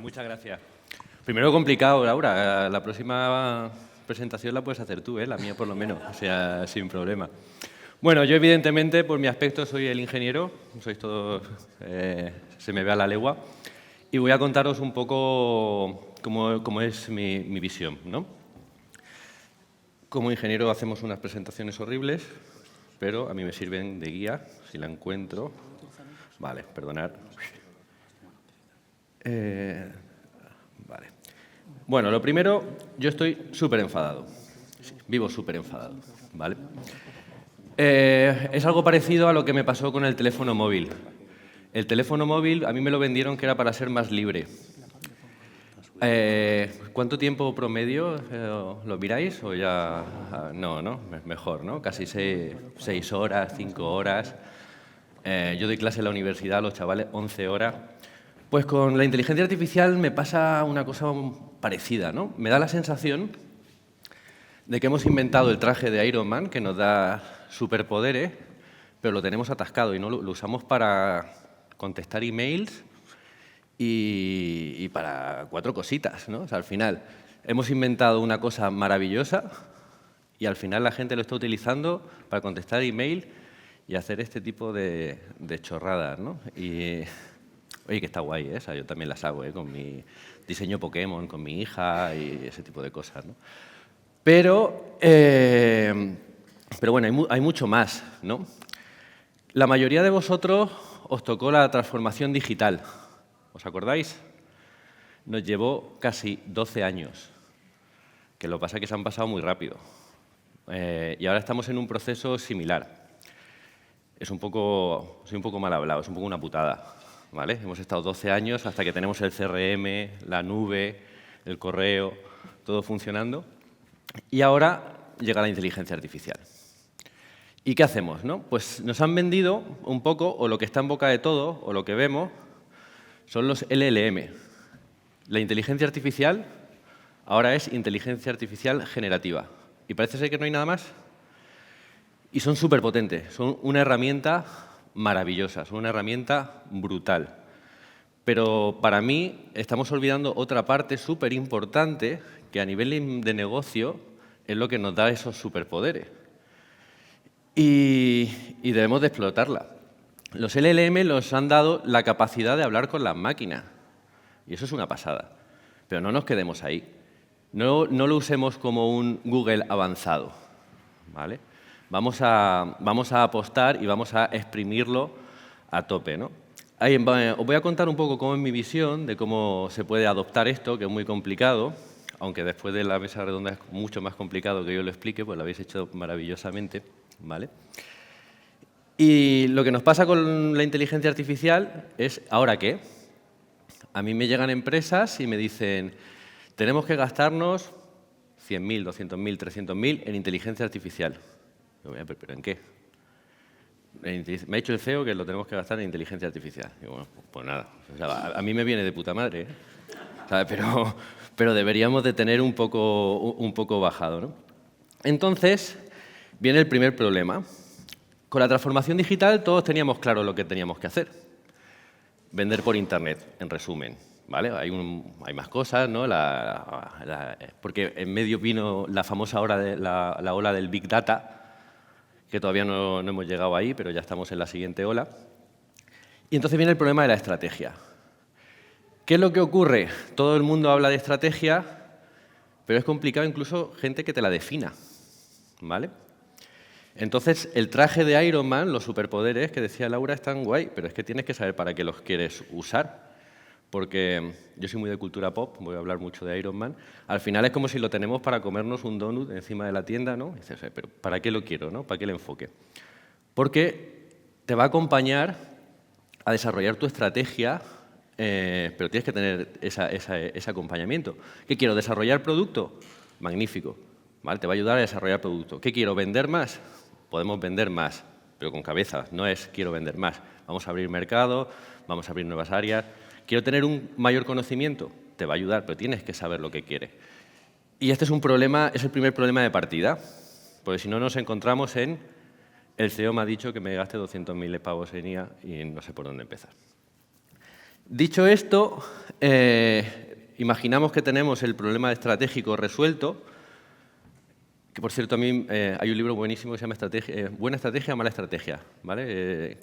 muchas gracias. Primero complicado, Laura. La próxima presentación la puedes hacer tú, la mía por lo menos, o sea, sin problema. Bueno, yo evidentemente, por mi aspecto, soy el ingeniero, sois todos, se me ve a la legua, y voy a contaros un poco cómo es mi visión, ¿no? Como ingeniero hacemos unas presentaciones horribles, pero a mí me sirven de guía, si la encuentro. Vale, perdonad. Vale. Bueno, lo primero, yo estoy súper enfadado. Vivo súper enfadado, ¿vale? Es algo parecido a lo que me pasó con el teléfono móvil. El teléfono móvil a mí me lo vendieron que era para ser más libre. ¿Cuánto tiempo promedio lo miráis? ¿O ya...? No, ¿no? Mejor, ¿no? Casi 6 horas, 5 horas. Yo doy clase en la universidad a los chavales 11 horas. Pues con la inteligencia artificial me pasa una cosa parecida, ¿no? Me da la sensación de que hemos inventado el traje de Iron Man, que nos da superpoderes, pero lo tenemos atascado y no lo usamos para contestar emails y para 4 cositas, ¿no? O sea, al final hemos inventado una cosa maravillosa y al final la gente lo está utilizando para contestar email y hacer este tipo de chorradas, ¿no? Y, oye, que está guay, ¿eh? O sea, yo también las hago, con mi diseño Pokémon, con mi hija y ese tipo de cosas, ¿no? Pero bueno, hay mucho más, ¿no? La mayoría de vosotros os tocó la transformación digital. ¿Os acordáis? Nos llevó casi 12 años, que lo que pasa es que se han pasado muy rápido. Y ahora estamos en un proceso similar. Soy un poco mal hablado, es un poco una putada, ¿vale? Hemos estado 12 años hasta que tenemos el CRM, la nube, el correo, todo funcionando. Y ahora llega la inteligencia artificial. ¿Y qué hacemos, no? Pues nos han vendido un poco, o lo que está en boca de todo, o lo que vemos, son los LLM. La inteligencia artificial ahora es inteligencia artificial generativa. Y parece ser que no hay nada más. Y son súper potentes, son una herramienta maravillosa, son una herramienta brutal. Pero para mí estamos olvidando otra parte súper importante que a nivel de negocio es lo que nos da esos superpoderes. Y debemos de explotarla. Los LLM nos han dado la capacidad de hablar con las máquinas. Y eso es una pasada. Pero no nos quedemos ahí. No lo usemos como un Google avanzado, ¿vale? Vamos a apostar y vamos a exprimirlo a tope, ¿no? Os voy a contar un poco cómo es mi visión de cómo se puede adoptar esto, que es muy complicado, aunque después de la mesa redonda es mucho más complicado que yo lo explique, pues lo habéis hecho maravillosamente, ¿vale? Y lo que nos pasa con la inteligencia artificial es, ¿ahora qué? A mí me llegan empresas y me dicen, tenemos que gastarnos 100.000, 200.000, 300.000 en inteligencia artificial. ¿Pero en qué? Me ha dicho el CEO que lo tenemos que gastar en inteligencia artificial. Y bueno, pues nada. O sea, a mí me viene de puta madre, ¿eh? ¿Sabes? Pero deberíamos de tener un poco bajado, ¿no? Entonces, viene el primer problema. Con la transformación digital todos teníamos claro lo que teníamos que hacer. Vender por Internet, en resumen, ¿vale? Hay más cosas, ¿no? Porque en medio vino la famosa la ola del Big Data, que todavía no hemos llegado ahí, pero ya estamos en la siguiente ola. Y entonces viene el problema de la estrategia. ¿Qué es lo que ocurre? Todo el mundo habla de estrategia, pero es complicado incluso gente que te la defina, ¿vale? Entonces, el traje de Iron Man, los superpoderes que decía Laura, están guay, pero es que tienes que saber para qué los quieres usar. Porque yo soy muy de cultura pop, voy a hablar mucho de Iron Man. Al final es como si lo tenemos para comernos un donut encima de la tienda, ¿no? Y dices, pero ¿para qué lo quiero, no? ¿Para qué el enfoque? Porque te va a acompañar a desarrollar tu estrategia, pero tienes que tener ese acompañamiento. ¿Qué quiero? ¿Desarrollar producto? Magnífico. ¿Vale? Te va a ayudar a desarrollar producto. ¿Qué quiero? ¿Vender más? Podemos vender más, pero con cabeza. No es quiero vender más. Vamos a abrir mercado, vamos a abrir nuevas áreas. ¿Quiero tener un mayor conocimiento? Te va a ayudar, pero tienes que saber lo que quieres. Y este es un problema, es el primer problema de partida, porque si no nos encontramos en el CEO me ha dicho que me gaste 200.000 pavos en IA y no sé por dónde empezar. Dicho esto, imaginamos que tenemos el problema estratégico resuelto, que por cierto a mí hay un libro buenísimo que se llama Buena estrategia, mala estrategia, ¿vale?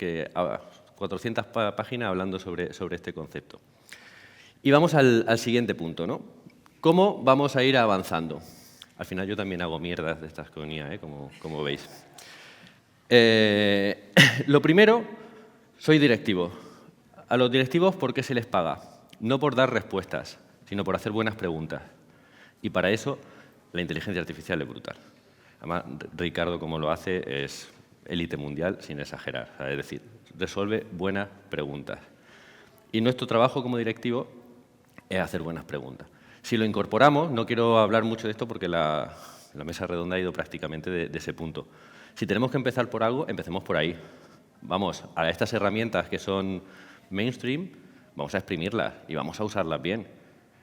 400 páginas hablando sobre este concepto. Y vamos al siguiente punto, ¿no? ¿Cómo vamos a ir avanzando? Al final yo también hago mierdas de estas con IA, como veis. Lo primero, soy directivo. A los directivos, ¿por qué se les paga? No por dar respuestas, sino por hacer buenas preguntas. Y para eso, la inteligencia artificial es brutal. Además, Ricardo, como lo hace, es élite mundial, sin exagerar. Es decir, resuelve buenas preguntas. Y nuestro trabajo como directivo es hacer buenas preguntas. Si lo incorporamos, no quiero hablar mucho de esto porque la mesa redonda ha ido prácticamente de ese punto. Si tenemos que empezar por algo, empecemos por ahí. Vamos a estas herramientas que son mainstream, vamos a exprimirlas y vamos a usarlas bien,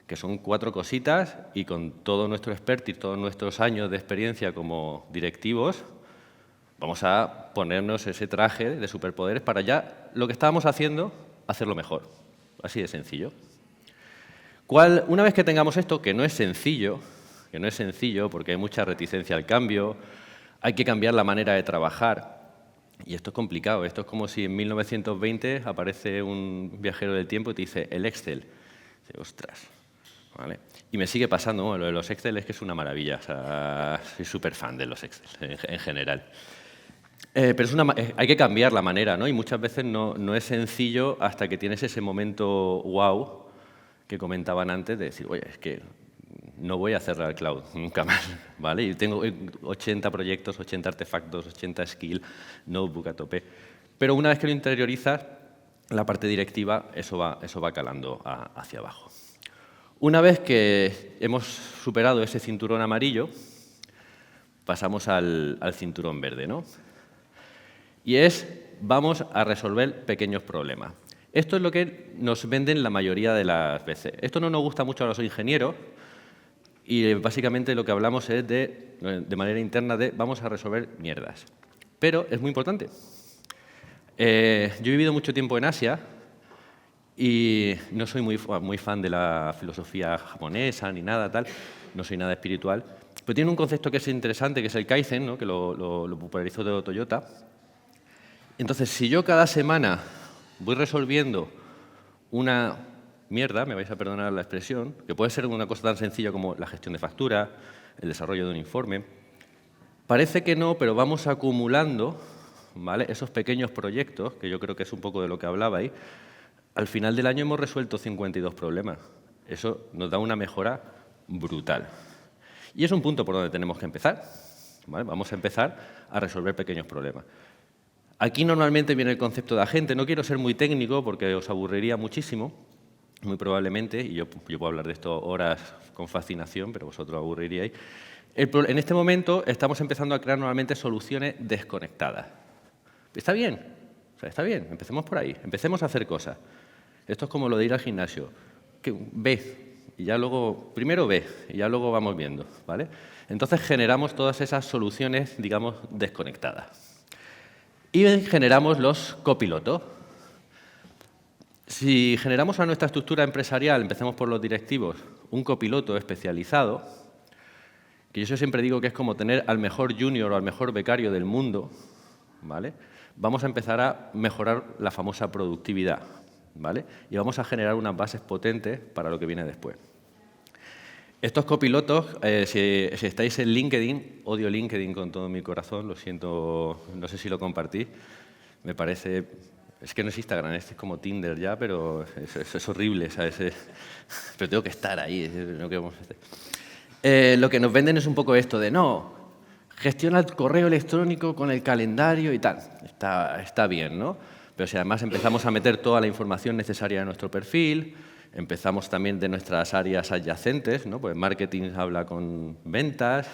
que son 4 cositas y con todo nuestro expertise, todos nuestros años de experiencia como directivos, vamos a ponernos ese traje de superpoderes para ya lo que estábamos haciendo, hacerlo mejor. Así de sencillo. Una vez que tengamos esto, que no es sencillo porque hay mucha reticencia al cambio, hay que cambiar la manera de trabajar. Y esto es complicado. Esto es como si en 1920 aparece un viajero del tiempo y te dice el Excel. Dice, ostras. ¿Vale? Y me sigue pasando. Bueno, lo de los Excel es que es una maravilla. O sea, soy súper fan de los Excel en general. Pero hay que cambiar la manera, ¿no? Y muchas veces no es sencillo hasta que tienes ese momento wow que comentaban antes de decir, oye, es que no voy a cerrar el cloud nunca más, ¿vale? Y tengo 80 proyectos, 80 artefactos, 80 skills, notebook a tope. Pero una vez que lo interiorizas, la parte directiva, eso va calando hacia abajo. Una vez que hemos superado ese cinturón amarillo, pasamos al cinturón verde, ¿no? Y vamos a resolver pequeños problemas. Esto es lo que nos venden la mayoría de las veces. Esto no nos gusta mucho a los ingenieros y básicamente lo que hablamos es de manera interna vamos a resolver mierdas. Pero es muy importante. Yo he vivido mucho tiempo en Asia y no soy muy fan de la filosofía japonesa ni nada tal, no soy nada espiritual, pero tiene un concepto que es interesante, que es el Kaizen, ¿no? Que lo popularizó Toyota. Entonces, si yo cada semana voy resolviendo una mierda, me vais a perdonar la expresión, que puede ser una cosa tan sencilla como la gestión de factura, el desarrollo de un informe, parece que no, pero vamos acumulando, ¿vale?, esos pequeños proyectos, que yo creo que es un poco de lo que hablabais. Al final del año hemos resuelto 52 problemas. Eso nos da una mejora brutal. Y es un punto por donde tenemos que empezar, ¿vale? Vamos a empezar a resolver pequeños problemas. Aquí normalmente viene el concepto de agente. No quiero ser muy técnico porque os aburriría muchísimo, muy probablemente, y yo puedo hablar de esto horas con fascinación, pero vosotros aburriríais. En este momento estamos empezando a crear normalmente soluciones desconectadas. ¿Está bien? O sea, está bien, empecemos por ahí, empecemos a hacer cosas. Esto es como lo de ir al gimnasio. Ve, y ya luego, primero ve, y ya luego vamos viendo, ¿vale? Entonces generamos todas esas soluciones, digamos, desconectadas. Y generamos los copilotos. Si generamos a nuestra estructura empresarial, empecemos por los directivos, un copiloto especializado, que yo siempre digo que es como tener al mejor junior o al mejor becario del mundo, ¿vale? Vamos a empezar a mejorar la famosa productividad, ¿vale? Y vamos a generar unas bases potentes para lo que viene después. Estos copilotos, si estáis en LinkedIn, odio LinkedIn con todo mi corazón, lo siento, no sé si lo compartís, me parece, es que no es Instagram, es como Tinder ya, pero es horrible, ¿sabes? Pero tengo que estar ahí. Lo que nos venden es un poco esto de, no, gestiona el correo electrónico con el calendario y tal, está bien, ¿no? Pero si además empezamos a meter toda la información necesaria de nuestro perfil, empezamos también de nuestras áreas adyacentes, ¿no? Pues marketing habla con ventas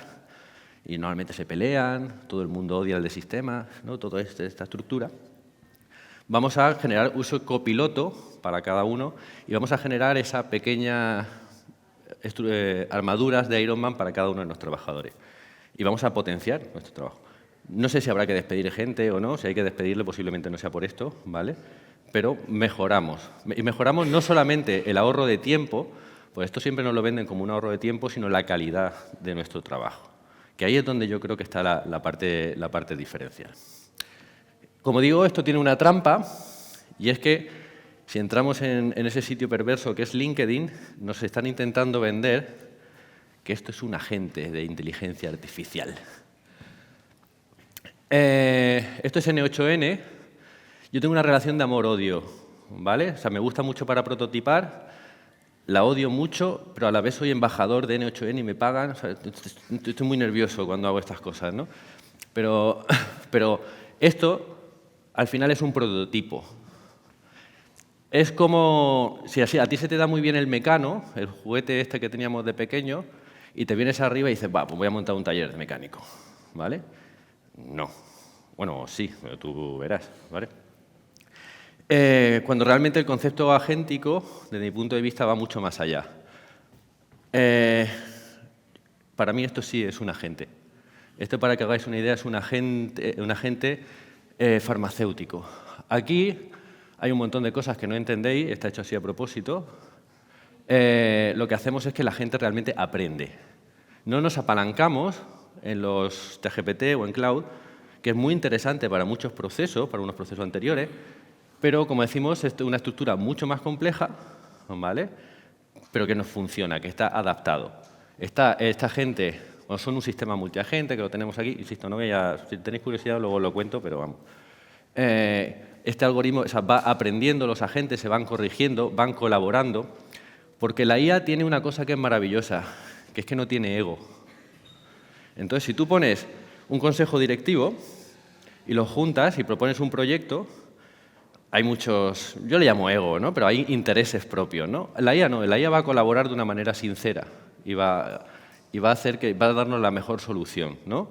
y normalmente se pelean, todo el mundo odia el de sistemas, ¿no? Toda esta estructura. Vamos a generar uso copiloto para cada uno y vamos a generar esa pequeña armaduras de Iron Man para cada uno de nuestros trabajadores. Y vamos a potenciar nuestro trabajo. No sé si habrá que despedir gente o no, si hay que despedirle posiblemente no sea por esto, ¿vale? pero mejoramos. Y mejoramos no solamente el ahorro de tiempo, pues esto siempre nos lo venden como un ahorro de tiempo, sino la calidad de nuestro trabajo. Que ahí es donde yo creo que está la parte diferencial. Como digo, esto tiene una trampa, y es que si entramos en ese sitio perverso que es LinkedIn, nos están intentando vender que esto es un agente de inteligencia artificial. Esto es N8N. Yo tengo una relación de amor-odio, ¿vale? O sea, me gusta mucho para prototipar, la odio mucho, pero a la vez soy embajador de N8N y me pagan. O sea, estoy muy nervioso cuando hago estas cosas, ¿no? Pero esto, al final, es un prototipo. Es como si a ti se te da muy bien el Mecano, el juguete este que teníamos de pequeño, y te vienes arriba y dices, va, pues voy a montar un taller de mecánico, ¿vale? No. Bueno, sí, pero tú verás, ¿vale? Cuando realmente el concepto agéntico, desde mi punto de vista, va mucho más allá. Para mí esto sí es un agente. Esto, para que hagáis una idea, es un agente farmacéutico. Aquí hay un montón de cosas que no entendéis, está hecho así a propósito. Lo que hacemos es que la gente realmente aprende. No nos apalancamos en los TGPT o en cloud, que es muy interesante para muchos procesos, para unos procesos anteriores, pero, como decimos, es una estructura mucho más compleja, ¿vale? Pero que nos funciona, que está adaptado. Esta gente, bueno, son un sistema multiagente, que lo tenemos aquí, insisto, no si tenéis curiosidad luego lo cuento, pero vamos. Este algoritmo, o sea, va aprendiendo, los agentes se van corrigiendo, van colaborando, porque la IA tiene una cosa que es maravillosa, que es que no tiene ego. Entonces, si tú pones un consejo directivo y lo juntas y propones un proyecto, hay muchos, yo le llamo ego, ¿no? Pero hay intereses propios, ¿no? La IA no, la IA va a colaborar de una manera sincera y va a darnos la mejor solución, ¿no?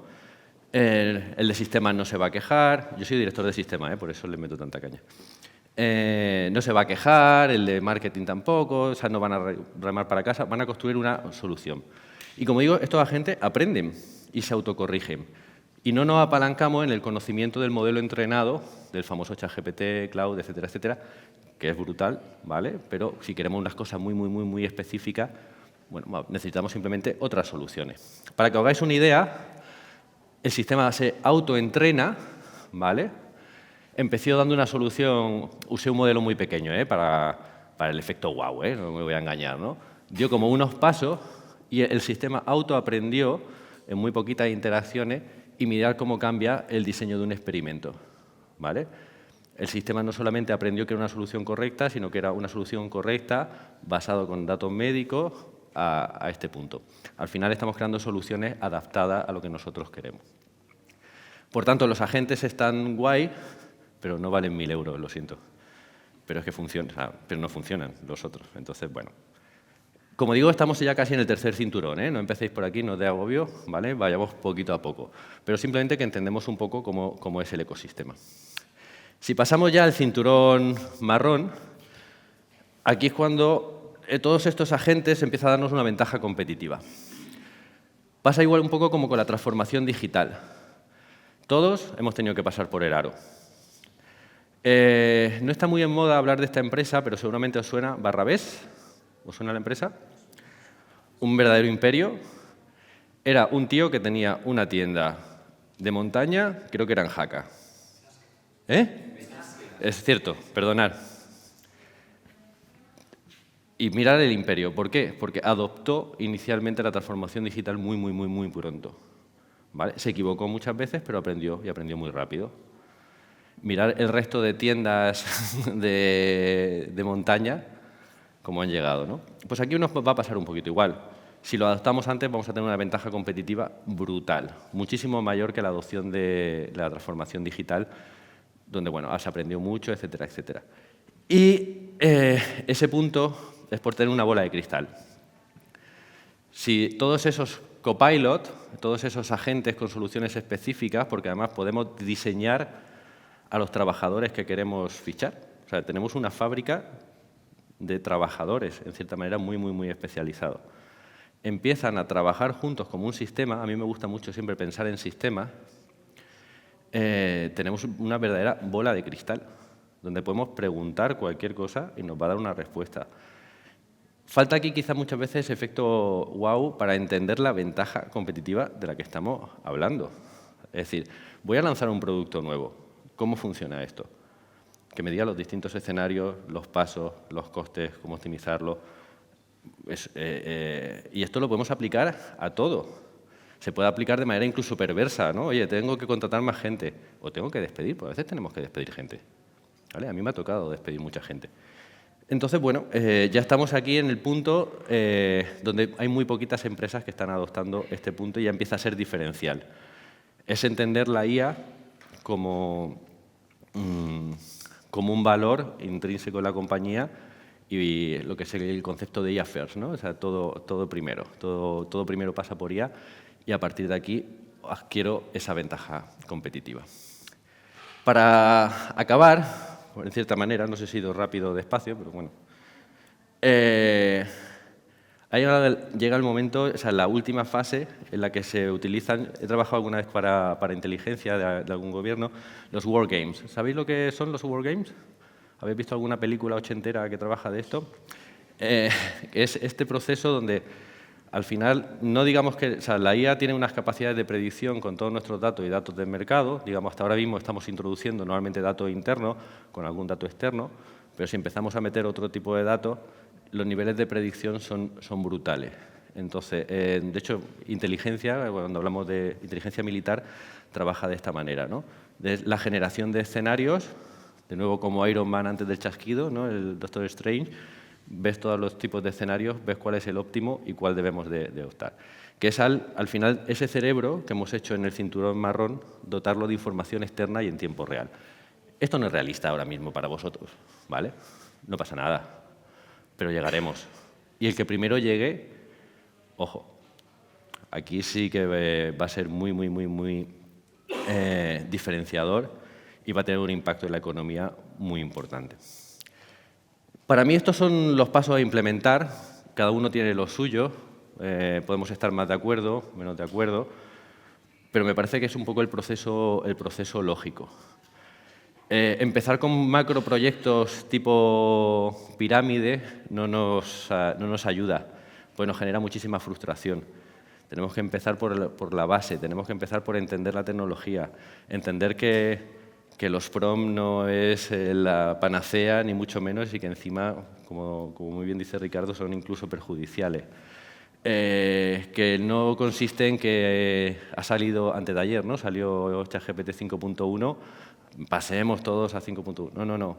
El de sistemas no se va a quejar, yo soy director de sistemas, por eso le meto tanta caña. No se va a quejar, el de marketing tampoco, o sea, no van a remar para casa, van a construir una solución. Y como digo, estos agentes aprenden y se autocorrigen. Y no nos apalancamos en el conocimiento del modelo entrenado, del famoso ChatGPT, Cloud, etcétera, etcétera, que es brutal, ¿vale? Pero si queremos unas cosas muy específicas, bueno, necesitamos simplemente otras soluciones. Para que os hagáis una idea, el sistema se autoentrena, ¿vale? Empezó dando una solución, usé un modelo muy pequeño, para el efecto wow, no me voy a engañar, ¿no? Dio como unos pasos y el sistema autoaprendió en muy poquitas interacciones y mirar cómo cambia el diseño de un experimento, ¿vale? El sistema no solamente aprendió que era una solución correcta, sino que era una solución correcta basada con datos médicos a este punto. Al final estamos creando soluciones adaptadas a lo que nosotros queremos. Por tanto, los agentes están guay, pero no valen 1.000 euros, lo siento. Pero es que funcionan, pero no funcionan los otros. Entonces, bueno. Como digo, estamos ya casi en el tercer cinturón, No empecéis por aquí, no os dé agobio, ¿vale? Vayamos poquito a poco. Pero simplemente que entendemos un poco cómo es el ecosistema. Si pasamos ya al cinturón marrón, aquí es cuando todos estos agentes empiezan a darnos una ventaja competitiva. Pasa igual un poco como con la transformación digital. Todos hemos tenido que pasar por el aro. No está muy en moda hablar de esta empresa, pero seguramente os suena Barrabés. ¿Os suena la empresa? Un verdadero imperio. Era un tío que tenía una tienda de montaña, creo que era en Jaca. Es cierto, perdonad. Y mirad el imperio. ¿Por qué? Porque adoptó inicialmente la transformación digital muy pronto. ¿Vale? Se equivocó muchas veces, pero aprendió, y aprendió muy rápido. Mirad el resto de tiendas de montaña, cómo han llegado, ¿no? Pues aquí nos va a pasar un poquito igual. Si lo adaptamos antes, vamos a tener una ventaja competitiva brutal, muchísimo mayor que la adopción de la transformación digital, donde, bueno, has aprendido mucho, etcétera, etcétera. Y ese punto es por tener una bola de cristal. Si todos esos copilot, todos esos agentes con soluciones específicas, porque además podemos diseñar a los trabajadores que queremos fichar. O sea, tenemos una fábrica de trabajadores, en cierta manera, muy especializado. Empiezan a trabajar juntos como un sistema. A mí me gusta mucho siempre pensar en sistemas. Tenemos una verdadera bola de cristal. donde podemos preguntar cualquier cosa y nos va a dar una respuesta. Falta aquí quizás muchas veces efecto wow para entender la ventaja competitiva de la que estamos hablando. Es decir, voy a lanzar un producto nuevo. ¿Cómo funciona esto? Que me diga los distintos escenarios, los pasos, los costes, cómo optimizarlo. Y esto lo podemos aplicar a todo. Se puede aplicar de manera incluso perversa, ¿no? Oye, tengo que contratar más gente o tengo que despedir, porque a veces tenemos que despedir gente. ¿Vale? A mí me ha tocado despedir mucha gente. Entonces, bueno, ya estamos aquí en el punto donde hay muy poquitas empresas que están adoptando este punto y ya empieza a ser diferencial. Es entender la IA como un valor intrínseco de la compañía y lo que es el concepto de IA First, ¿no? O sea, todo primero. Todo primero pasa por IA y a partir de aquí adquiero esa ventaja competitiva. Para acabar, en cierta manera, no sé si he ido rápido o despacio, pero bueno. Ahí llega el momento, o sea, la última fase en la que se utilizan, he trabajado alguna vez para inteligencia de algún gobierno, los wargames. ¿Sabéis lo que son los wargames? ¿Habéis visto alguna película ochentera que trabaja de esto? Es este proceso donde al final, no digamos que, o sea, la IA tiene unas capacidades de predicción con todos nuestros datos y datos del mercado. Digamos, hasta ahora mismo estamos introduciendo normalmente datos internos con algún dato externo, pero si empezamos a meter otro tipo de datos, los niveles de predicción son brutales. Entonces, de hecho, inteligencia, cuando hablamos de inteligencia militar, trabaja de esta manera, ¿no? De la generación de escenarios, de nuevo como Iron Man antes del chasquido, ¿no? El Doctor Strange. Ves todos los tipos de escenarios, ves cuál es el óptimo y cuál debemos de optar. Que es al final ese cerebro que hemos hecho en el cinturón marrón, dotarlo de información externa y en tiempo real. Esto no es realista ahora mismo para vosotros, ¿vale? No pasa nada, pero llegaremos. Y el que primero llegue, ojo, aquí sí que va a ser muy diferenciador y va a tener un impacto en la economía muy importante. Para mí estos son los pasos a implementar, cada uno tiene lo suyo, podemos estar más de acuerdo, menos de acuerdo, pero me parece que es un poco el proceso lógico. Empezar con macroproyectos tipo pirámide no nos ayuda, pues nos genera muchísima frustración. Tenemos que empezar por la base, tenemos que empezar por entender la tecnología, entender que los PROM no es la panacea, ni mucho menos, y que encima, como muy bien dice Ricardo, son incluso perjudiciales. Que no consiste en que ha salido antes de ayer, ¿no? Salió ChatGPT 5.1, pasemos todos a 5.1. No,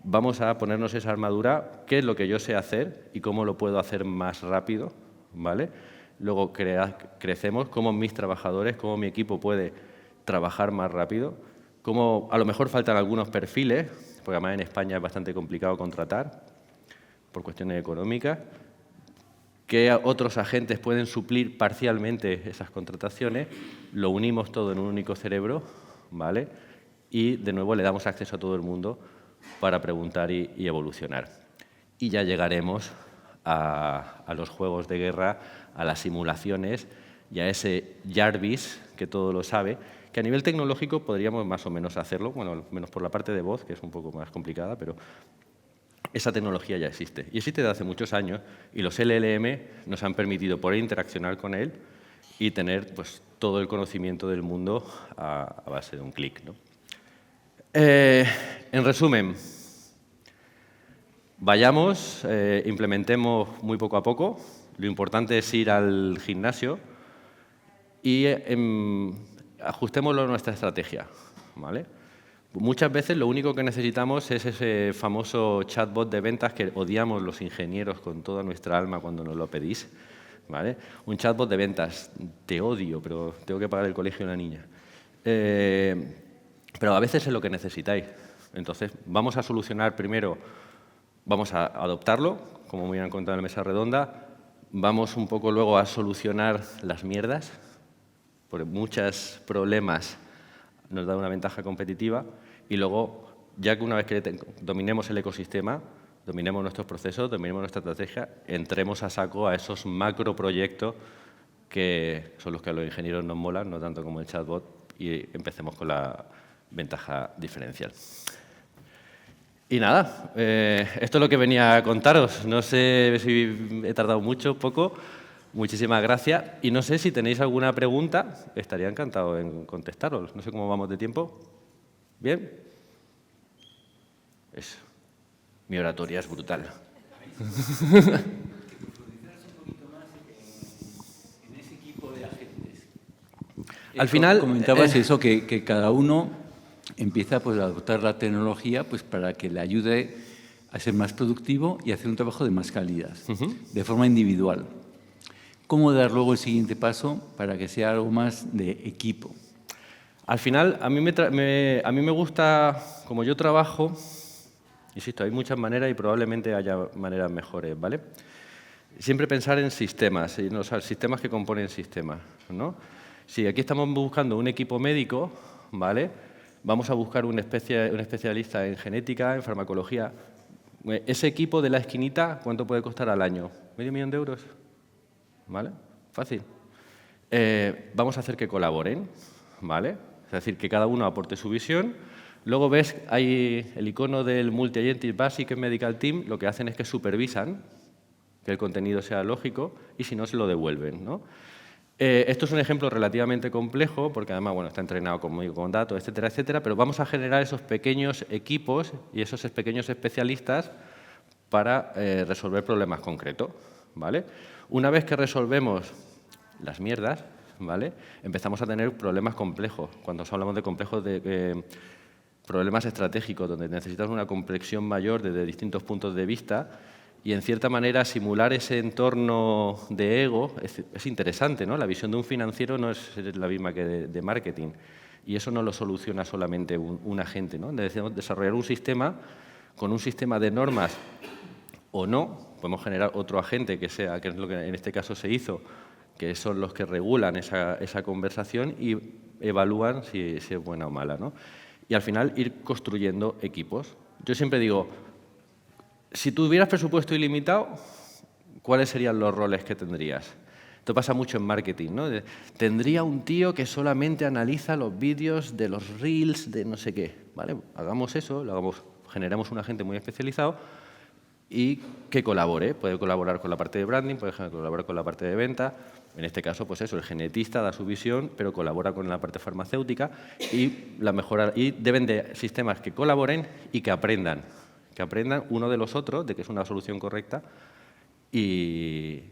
vamos a ponernos esa armadura, qué es lo que yo sé hacer y cómo lo puedo hacer más rápido, ¿vale? Luego crecemos, cómo mis trabajadores, cómo mi equipo puede trabajar más rápido. Como a lo mejor faltan algunos perfiles, porque además en España es bastante complicado contratar por cuestiones económicas, que otros agentes pueden suplir parcialmente esas contrataciones, lo unimos todo en un único cerebro, ¿vale? Y de nuevo le damos acceso a todo el mundo para preguntar y evolucionar. Y ya llegaremos a los juegos de guerra, a las simulaciones y a ese Jarvis, que todo lo sabe, que a nivel tecnológico podríamos más o menos hacerlo, bueno, al menos por la parte de voz, que es un poco más complicada, pero esa tecnología ya existe. Y existe desde hace muchos años y los LLM nos han permitido poder interaccionar con él y tener pues, todo el conocimiento del mundo a base de un clic, ¿no? En resumen, vayamos, implementemos muy poco a poco. Lo importante es ir al gimnasio y ajustémoslo a nuestra estrategia, ¿vale? Muchas veces lo único que necesitamos es ese famoso chatbot de ventas que odiamos los ingenieros con toda nuestra alma cuando nos lo pedís, ¿vale? Un chatbot de ventas, te odio, pero tengo que pagar el colegio de una niña. Pero a veces es lo que necesitáis. Entonces, vamos a solucionar primero, vamos a adoptarlo, como muy bien contado en la mesa redonda, vamos un poco luego a solucionar las mierdas, porque muchos problemas nos da una ventaja competitiva, y luego, ya que una vez que dominemos el ecosistema, dominemos nuestros procesos, dominemos nuestra estrategia, entremos a saco a esos macroproyectos que son los que a los ingenieros nos molan, no tanto como el chatbot, y empecemos con la ventaja diferencial. Y nada, esto es lo que venía a contaros. No sé si he tardado mucho, poco. Muchísimas gracias. Y no sé si tenéis alguna pregunta, estaría encantado en contestaros. No sé cómo vamos de tiempo. ¿Bien? Eso. Mi oratoria es brutal. Al final... Comentabas eso, que cada uno empieza pues, a adoptar la tecnología pues, para que le ayude a ser más productivo y hacer un trabajo de más calidad, de forma individual. ¿Cómo dar luego el siguiente paso para que sea algo más de equipo? Al final, a mí me gusta, como yo trabajo, insisto, hay muchas maneras y probablemente haya maneras mejores, ¿vale? Siempre pensar en sistemas, o sea, sistemas que componen sistemas, ¿no? Si aquí estamos buscando un equipo médico, ¿vale? Vamos a buscar un especialista en genética, en farmacología. Ese equipo de la esquinita, ¿cuánto puede costar al año? ¿Medio millón de euros? ¿Vale? Fácil. Vamos a hacer que colaboren, ¿vale? Es decir, que cada uno aporte su visión. Luego ves, hay el icono del Multi-Agentic Basic Medical Team, lo que hacen es que supervisan que el contenido sea lógico y si no, se lo devuelven, ¿no? Esto es un ejemplo relativamente complejo, porque además bueno, está entrenado con datos, etcétera, etcétera, pero vamos a generar esos pequeños equipos y esos pequeños especialistas para resolver problemas concretos, ¿vale? Una vez que resolvemos las mierdas, ¿vale? Empezamos a tener problemas complejos. Cuando hablamos de complejos, de problemas estratégicos, donde necesitas una complexión mayor desde distintos puntos de vista, y, en cierta manera, simular ese entorno de ego es interesante, ¿no? La visión de un financiero no es la misma que de marketing. Y eso no lo soluciona solamente un agente, ¿no? Necesitamos desarrollar un sistema con un sistema de normas o no. Podemos generar otro agente que es lo que en este caso se hizo, que son los que regulan esa conversación y evalúan si es buena o mala, ¿no? Y, al final, ir construyendo equipos. Yo siempre digo, si tuvieras presupuesto ilimitado, ¿cuáles serían los roles que tendrías? Esto pasa mucho en marketing, ¿no? Tendría un tío que solamente analiza los vídeos de los reels de no sé qué, ¿vale? Hagamos eso, generemos un agente muy especializado y que colabore. Puede colaborar con la parte de branding, puede colaborar con la parte de venta. En este caso, pues eso, el genetista da su visión, pero colabora con la parte farmacéutica y deben de sistemas que colaboren y que aprendan uno de los otros, de que es una solución correcta y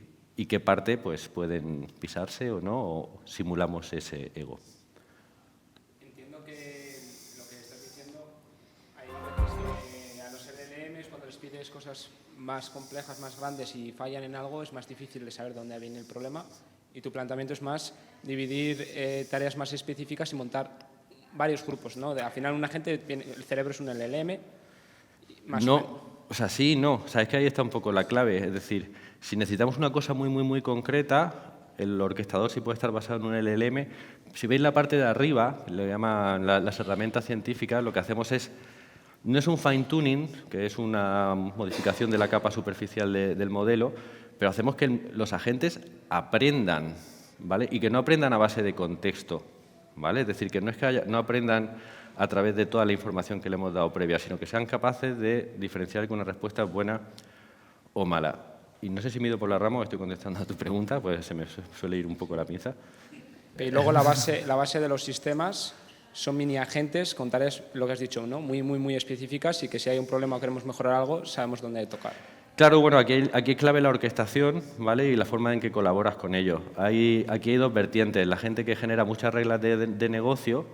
qué parte pues, pueden pisarse o no, o simulamos ese ego. Entiendo que lo que estás diciendo, hay veces que a los LLMs, cuando les pides cosas más complejas, más grandes y fallan en algo, es más difícil de saber dónde viene el problema, y tu planteamiento es más dividir tareas más específicas y montar varios grupos, ¿no? Al final, una gente, el cerebro es un LLM. No, o sea, sí, no. O sea, es que ahí está un poco la clave. Es decir, si necesitamos una cosa muy, muy, muy concreta, el orquestador sí puede estar basado en un LLM. Si veis la parte de arriba, le llaman las herramientas científicas, lo que hacemos no es un fine-tuning, que es una modificación de la capa superficial del modelo, pero hacemos que los agentes aprendan, ¿vale? Y que no aprendan a base de contexto, ¿vale? Es decir, que no aprendan a través de toda la información que le hemos dado previa, sino que sean capaces de diferenciar que una respuesta es buena o mala. Y no sé si me he ido por la rama o estoy contestando a tu pregunta, pues se me suele ir un poco la pinza. Y luego la base de los sistemas son mini agentes con tareas, lo que has dicho, ¿no? Muy, muy, muy específicas, y que si hay un problema o queremos mejorar algo, sabemos dónde tocar. Claro, bueno, aquí es clave la orquestación, ¿vale? Y la forma en que colaboras con ellos. Aquí hay dos vertientes. La gente que genera muchas reglas de negocio.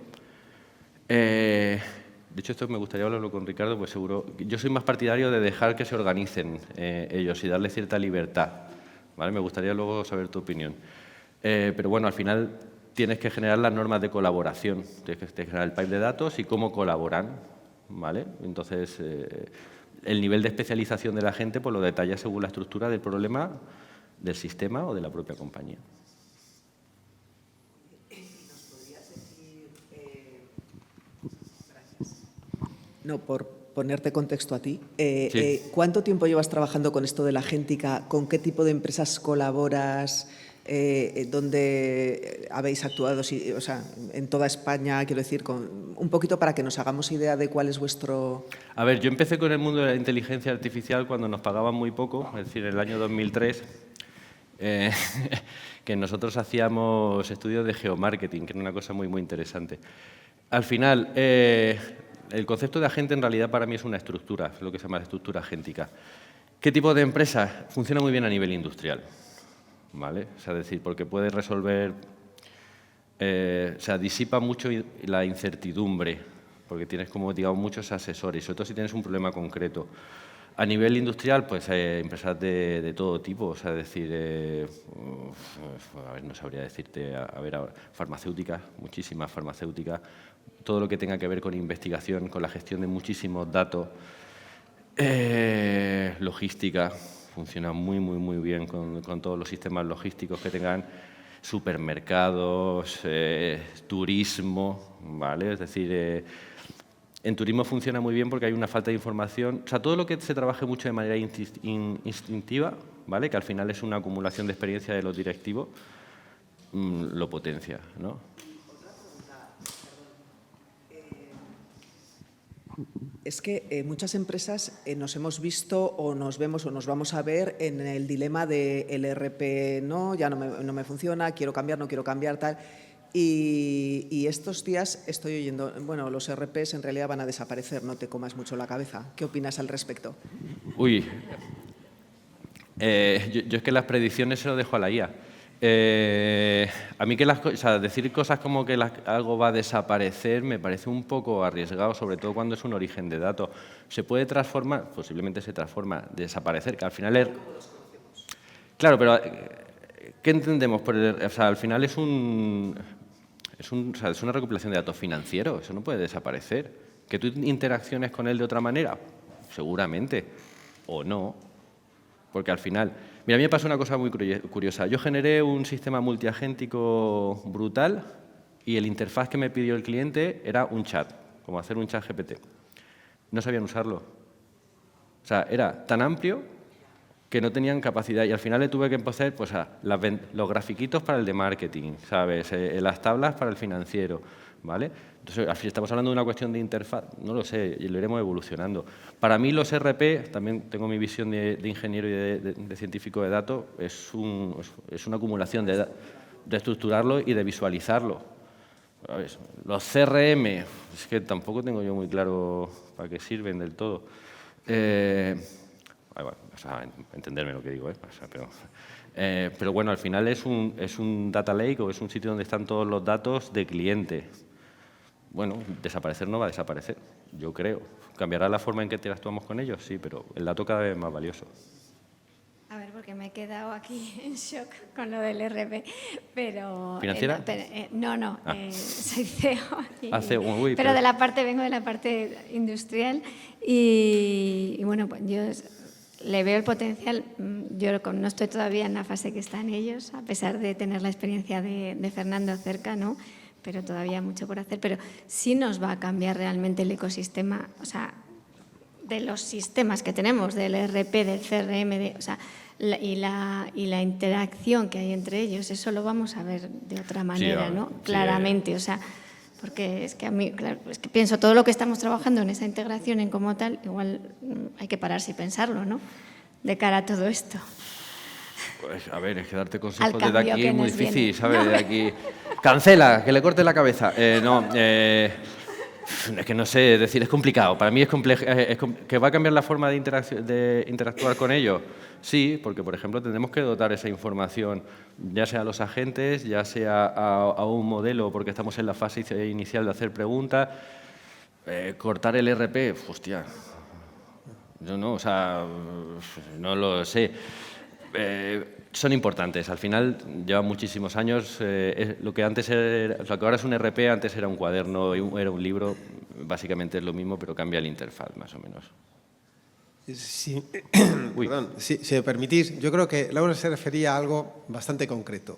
De hecho, esto me gustaría hablarlo con Ricardo, pues seguro. Yo soy más partidario de dejar que se organicen ellos y darles cierta libertad, ¿vale? Me gustaría luego saber tu opinión. Pero bueno, al final tienes que generar las normas de colaboración, tienes que generar el pipe de datos y cómo colaboran, ¿vale? Entonces, el nivel de especialización de la gente pues lo detalla según la estructura del problema, del sistema o de la propia compañía. No, por ponerte contexto a ti. Sí. ¿Cuánto tiempo llevas trabajando con esto de la agéntica? ¿Con qué tipo de empresas colaboras? ¿Dónde habéis actuado? O sea, en toda España, quiero decir, un poquito para que nos hagamos idea de cuál es vuestro... A ver, yo empecé con el mundo de la inteligencia artificial cuando nos pagaban muy poco, es decir, en el año 2003, que nosotros hacíamos estudios de geomarketing, que era una cosa muy, muy interesante. Al final, el concepto de agente en realidad para mí es una estructura, es lo que se llama la estructura agéntica. ¿Qué tipo de empresa? Funciona muy bien a nivel industrial, ¿vale? O sea, es decir, porque puede resolver, o sea, disipa mucho la incertidumbre, porque tienes, como digamos, muchos asesores, sobre todo si tienes un problema concreto. A nivel industrial, pues empresas de todo tipo, o sea, es decir, a ver, no sabría decirte, a ver, farmacéuticas, muchísimas farmacéuticas, todo lo que tenga que ver con investigación, con la gestión de muchísimos datos, logística, funciona muy, muy, muy bien con todos los sistemas logísticos que tengan, supermercados, turismo, ¿vale? Es decir, en turismo funciona muy bien porque hay una falta de información. O sea, todo lo que se trabaje mucho de manera instintiva, ¿vale? Que al final es una acumulación de experiencia de los directivos, lo potencia, ¿no? Es que muchas empresas nos hemos visto o nos vemos o nos vamos a ver en el dilema de el ERP no, ya no me funciona, quiero cambiar, no quiero cambiar, tal. Y estos días estoy oyendo, bueno, los ERPs en realidad van a desaparecer, no te comas mucho la cabeza. ¿Qué opinas al respecto? Uy, yo es que las predicciones se lo dejo a la IA. A mí que o sea, decir cosas como que algo va a desaparecer me parece un poco arriesgado, sobre todo cuando es un origen de datos. ¿Se puede transformar? Posiblemente se transforma, desaparecer, que al final es... Claro, pero ¿qué entendemos por o sea, al final es una recopilación de datos financieros, eso no puede desaparecer. ¿Que tú interacciones con él de otra manera? Seguramente, o no, porque al final... Mira, a mí me pasó una cosa muy curiosa. Yo generé un sistema multiagéntico brutal y el interfaz que me pidió el cliente era un chat, como hacer un chat GPT. No sabían usarlo. O sea, era tan amplio que no tenían capacidad y al final le tuve que empezar pues, los grafiquitos para el de marketing, ¿sabes? Las tablas para el financiero, ¿vale? Entonces, al fin, estamos hablando de una cuestión de interfaz, no lo sé, y lo iremos evolucionando. Para mí los RP, también tengo mi visión de ingeniero y de científico de datos, es una acumulación de estructurarlo y de visualizarlo. ¿Sabes? Los CRM, es que tampoco tengo yo muy claro para qué sirven del todo. Bueno, o sea, entenderme lo que digo, o sea, pero bueno, al final es un data lake o es un sitio donde están todos los datos de cliente. Bueno, desaparecer no va a desaparecer, yo creo. ¿Cambiará la forma en que interactuamos con ellos? Sí, pero el dato cada vez es más valioso. A ver, porque me he quedado aquí en shock con lo del RP, pero... ¿Financiera? No, soy CEO. Pero vengo de la parte industrial y bueno, pues yo le veo el potencial. Yo no estoy todavía en la fase que están ellos, a pesar de tener la experiencia de Fernando cerca, ¿no? Pero todavía mucho por hacer. Pero sí nos va a cambiar realmente el ecosistema, o sea, de los sistemas que tenemos, del ERP, del CRM, o sea, y la interacción que hay entre ellos, eso lo vamos a ver de otra manera, ¿no? Claramente, o sea, porque es que a mí, claro, es que pienso todo lo que estamos trabajando en esa integración en como tal, igual hay que pararse y pensarlo, ¿no? De cara a todo esto. Pues, a ver, es que darte consejos desde aquí es muy difícil, viene. ¿sabes? No. De aquí, cancela, que le corte la cabeza. Es que no sé, decir, es complicado. Para mí es complejo. ¿Que va a cambiar la forma de interactuar con ellos? Sí, porque, por ejemplo, tendremos que dotar esa información, ya sea a los agentes, ya sea a un modelo, porque estamos en la fase inicial de hacer preguntas. Cortar el RP, hostia, yo no, o sea, no lo sé. Son importantes. Al final llevan muchísimos años. Lo que ahora es un RP, antes era un cuaderno, era un libro. Básicamente es lo mismo, pero cambia la interfaz, más o menos. Sí, perdón, si me permitís, yo creo que Laura se refería a algo bastante concreto.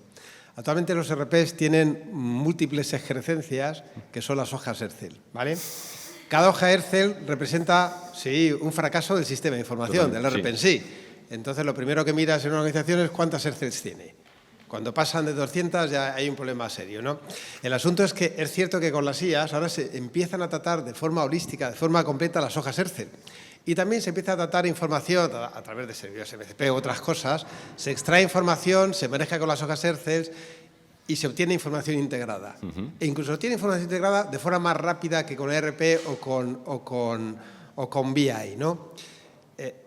Actualmente los RPs tienen múltiples ejercencias que son las hojas Excel, ¿vale? Cada hoja Excel representa, sí, un fracaso del sistema de información, del RP en sí. Entonces, lo primero que miras en una organización es cuántas Excel tiene. Cuando pasan de 200 ya hay un problema serio, ¿no? El asunto es que es cierto que con las IAs ahora se empiezan a tratar de forma holística, de forma completa, las hojas Excel. Y también se empieza a tratar información a través de servidores MCP u otras cosas. Se extrae información, se maneja con las hojas Excel y se obtiene información integrada. E incluso se obtiene información integrada de forma más rápida que con ERP o con BI, ¿no?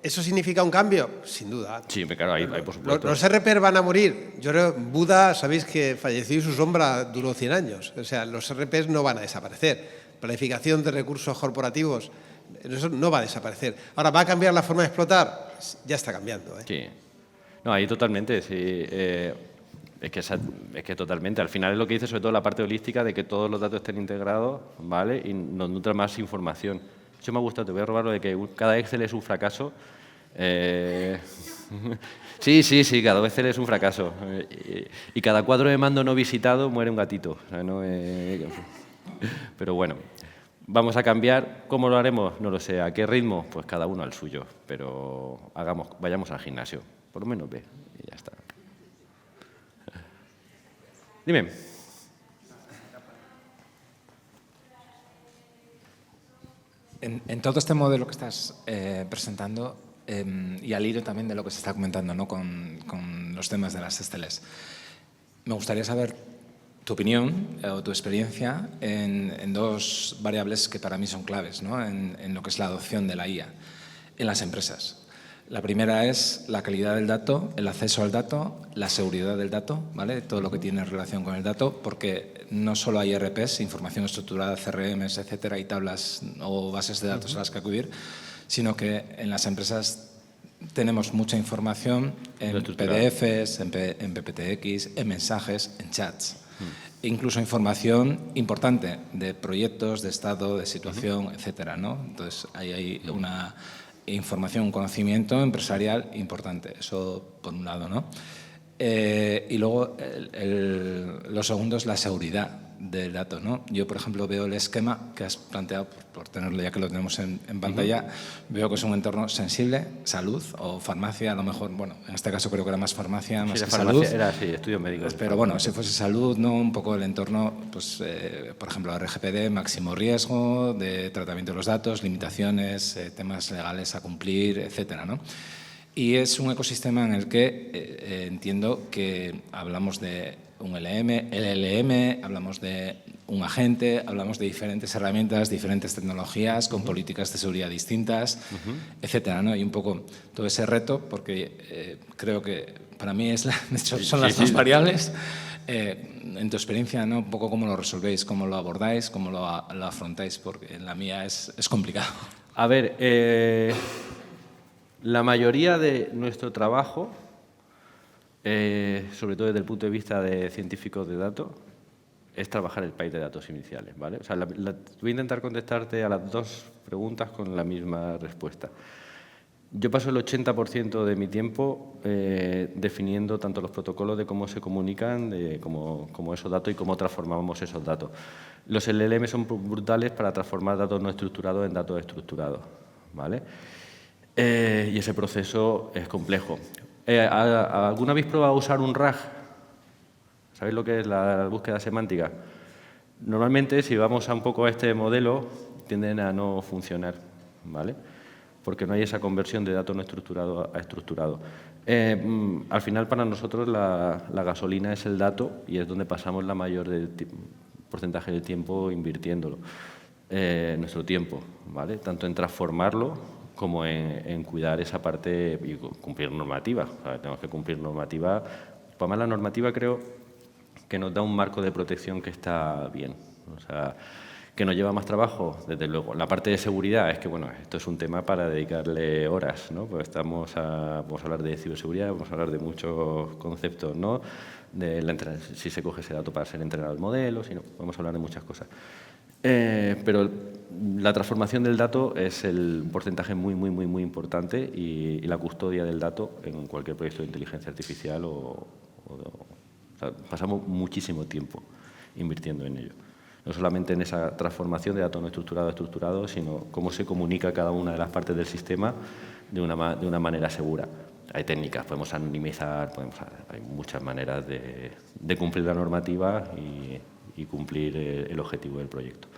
¿Eso significa un cambio? Sin duda. Sí, claro, ahí por supuesto. Los RP van a morir. Yo creo, Buda, sabéis que falleció y su sombra duró 100 años. O sea, los RPs no van a desaparecer. Planificación de recursos corporativos, eso no va a desaparecer. Ahora, ¿va a cambiar la forma de explotar? Ya está cambiando, ¿eh? Sí. No, ahí totalmente, sí. Es que totalmente. Al final es lo que dice, sobre todo la parte holística, de que todos los datos estén integrados, ¿vale? Y nos nutra más información. Eso me ha gustado, te voy a robar lo de que cada Excel es un fracaso. Sí, cada Excel es un fracaso. Y cada cuadro de mando no visitado muere un gatito. O sea, no, pero bueno, vamos a cambiar. ¿Cómo lo haremos? No lo sé. ¿A qué ritmo? Pues cada uno al suyo. Pero vayamos al gimnasio. Por lo menos ve y ya está. Dime. En todo este modelo que estás presentando y al hilo también de lo que se está comentando, ¿no? con los temas de las Exceles, me gustaría saber tu opinión o tu experiencia en dos variables que para mí son claves, ¿no? en lo que es la adopción de la IA en las empresas. La primera es la calidad del dato, el acceso al dato, la seguridad del dato, ¿vale? Todo lo que tiene relación con el dato, porque no solo hay ERPs, información estructurada, CRMs, etcétera, y tablas o bases de datos a las que acudir, sino que en las empresas tenemos mucha información en PDFs, en PPTX, en mensajes, en chats. E incluso información importante de proyectos, de estado, de situación, etcétera, ¿no? Entonces, ahí hay una información, un conocimiento empresarial importante. Eso por un lado, ¿no? Y luego lo segundo es la seguridad del dato, ¿no? Yo, por ejemplo, veo el esquema que has planteado, por tenerlo ya que lo tenemos en pantalla, veo que es un entorno sensible, salud o farmacia, a lo mejor, bueno, en este caso creo que era más farmacia, más que salud. Era así, estudios médicos. Pero bueno, si fuese salud, ¿no? Un poco el entorno, pues, por ejemplo, RGPD, máximo riesgo de tratamiento de los datos, limitaciones, temas legales a cumplir, etcétera, ¿no? Y es un ecosistema en el que entiendo que hablamos de un LLM, hablamos de un agente, hablamos de diferentes herramientas, diferentes tecnologías, con políticas de seguridad distintas, etcétera, ¿no? Y un poco todo ese reto, porque creo que para mí son las dos variables. En tu experiencia, ¿no? Un poco cómo lo resolvéis, cómo lo abordáis, cómo lo afrontáis, porque en la mía es complicado. A ver, la mayoría de nuestro trabajo, sobre todo desde el punto de vista de científicos de datos, es trabajar el país de datos iniciales, ¿vale? O sea, voy a intentar contestarte a las dos preguntas con la misma respuesta. Yo paso el 80% de mi tiempo definiendo tanto los protocolos de cómo se comunican, como esos datos y cómo transformamos esos datos. Los LLM son brutales para transformar datos no estructurados en datos estructurados, ¿vale? Y ese proceso es complejo. ¿Alguna habéis probado a usar un RAG? ¿Sabéis lo que es la búsqueda semántica? Normalmente, si vamos a un poco a este modelo, tienden a no funcionar, ¿vale? Porque no hay esa conversión de datos no estructurado a estructurado. Al final, para nosotros, la gasolina es el dato y es donde pasamos la mayor porcentaje del tiempo invirtiéndolo. Nuestro tiempo, ¿vale? Tanto en transformarlo como en cuidar esa parte y cumplir normativa. O sea, tenemos que cumplir normativa. Además, la normativa creo que nos da un marco de protección que está bien. O sea, que nos lleva más trabajo, desde luego. La parte de seguridad es que, bueno, esto es un tema para dedicarle horas, ¿no? Pues vamos a hablar de ciberseguridad, vamos a hablar de muchos conceptos, ¿no? Si se coge ese dato para ser entrenado el modelo, si no, vamos a hablar de muchas cosas. Pero la transformación del dato es un porcentaje muy importante y la custodia del dato en cualquier proyecto de inteligencia artificial o sea, pasamos muchísimo tiempo invirtiendo en ello. No solamente en esa transformación de datos no estructurado a estructurado, sino cómo se comunica cada una de las partes del sistema de una manera segura. hay técnicas, podemos anonimizar, hay muchas maneras de cumplir la normativa y cumplir el objetivo del proyecto.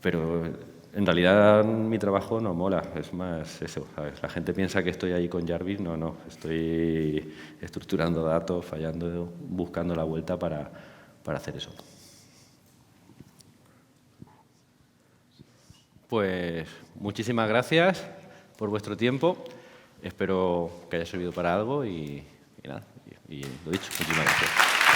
Pero en realidad mi trabajo no mola, es más eso, ¿sabes? La gente piensa que estoy ahí con Jarvis, no, estoy estructurando datos, fallando, buscando la vuelta para hacer eso. Pues muchísimas gracias por vuestro tiempo, espero que haya servido para algo y nada, y lo dicho, muchísimas gracias.